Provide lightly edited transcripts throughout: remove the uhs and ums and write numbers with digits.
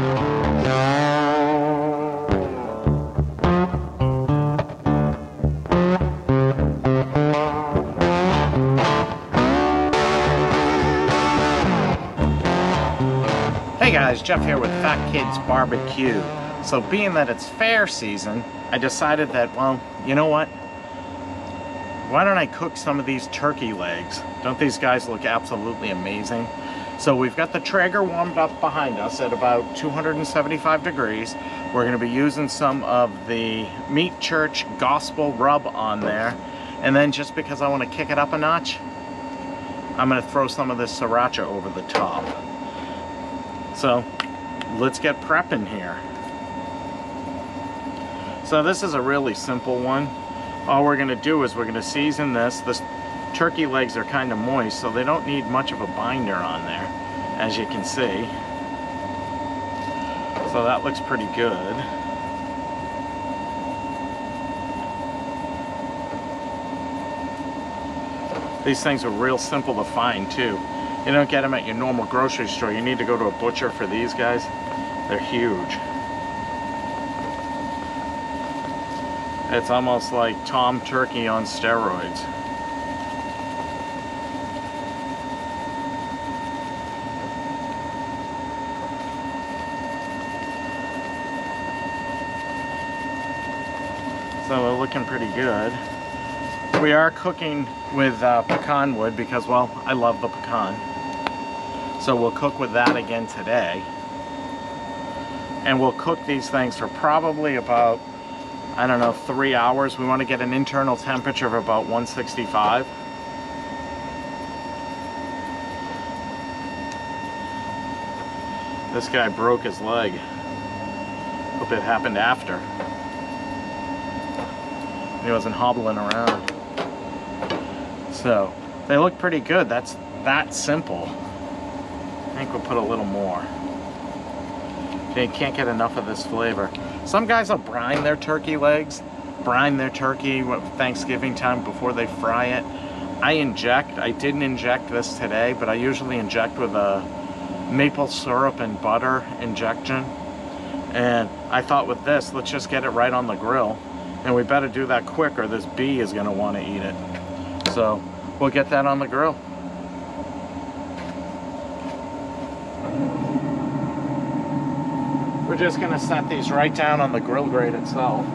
Hey guys, Jeff here with Fat Kids Barbecue. So being that it's fair season, I decided that, well, you know what? Why don't I cook some of these turkey legs? Don't these guys look absolutely amazing? So we've got the Traeger warmed up behind us at about 275 degrees. We're going to be using some of the Meat Church Gospel rub on there. And then just because I want to kick it up a notch, I'm going to throw some of this sriracha over the top. So let's get prepping here. So this is a really simple one. All we're going to do is we're going to season this. The turkey legs are kind of moist, so they don't need much of a binder on there, as you can see. So that looks pretty good. These things are real simple to find too. You don't get them at your normal grocery store. You need to go to a butcher for these guys. They're huge. It's almost like Tom Turkey on steroids. So they're looking pretty good. We are cooking with pecan wood because, well, I love the pecan. So we'll cook with that again today. And we'll cook these things for probably about, I don't know, 3 hours. We want to get an internal temperature of about 165. This guy broke his leg. Hope it happened after. He wasn't hobbling around. So they look pretty good. That's that simple. I think we'll put a little more. You can't get enough of this flavor. Some guys will brine their turkey legs, brine their turkey Thanksgiving time before they fry it. I didn't inject this today, but I usually inject with a maple syrup and butter injection. And I thought with this, let's just get it right on the grill. And we better do that quick or this bee is gonna wanna eat it. So we'll get that on the grill. We're just gonna set these right down on the grill grate itself.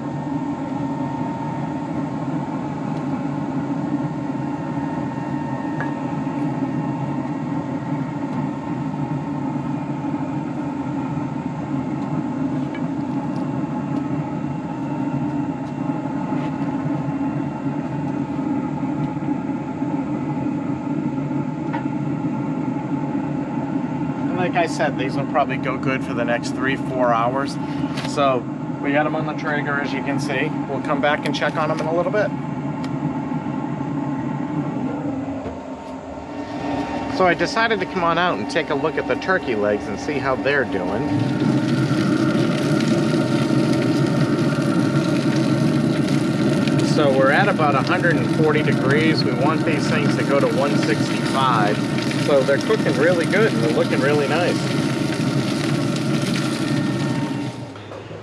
Like I said, these will probably go good for the next 3-4 hours. So we got them on the Traeger, as you can see. We'll come back and check on them in a little bit. So I decided to come on out and take a look at the turkey legs and see how they're doing. So we're at about 140 degrees. We want these things to go to 165. So they're cooking really good and they're looking really nice.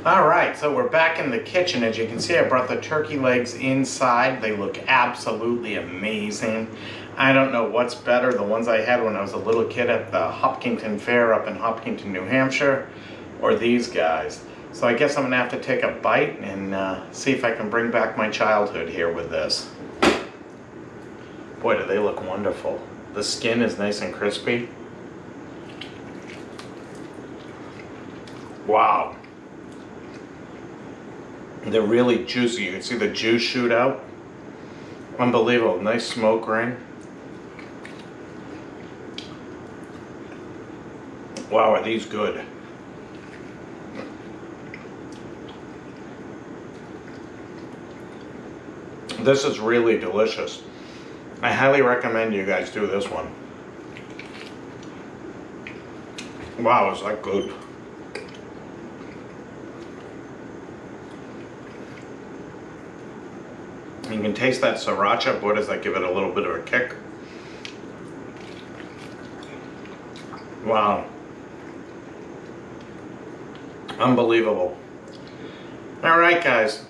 All right, so we're back in the kitchen. As you can see, I brought the turkey legs inside. They look absolutely amazing. I don't know what's better, the ones I had when I was a little kid at the Hopkinton Fair up in Hopkinton, New Hampshire, or these guys. So I guess I'm gonna have to take a bite and see if I can bring back my childhood here with this. Boy, do they look wonderful. The skin is nice and crispy. Wow. They're really juicy. You can see the juice shoot out. Unbelievable. Nice smoke ring. Wow, are these good. This is really delicious. I highly recommend you guys do this one. Wow, is that good. You can taste that sriracha. Boy, does that give it a little bit of a kick. Wow. Unbelievable. All right, guys.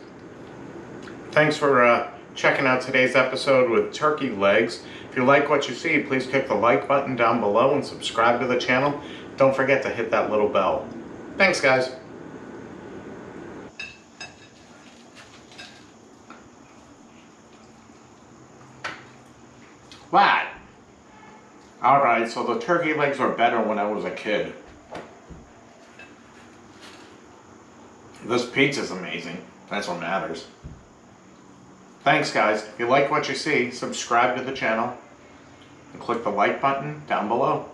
Thanks for checking out today's episode with turkey legs. If you like what you see, please click the like button down below and subscribe to the channel. Don't forget to hit that little bell. Thanks, guys. What? Alright, so the turkey legs were better when I was a kid. This pizza's amazing. That's what matters. Thanks, guys. If you like what you see, subscribe to the channel and click the like button down below.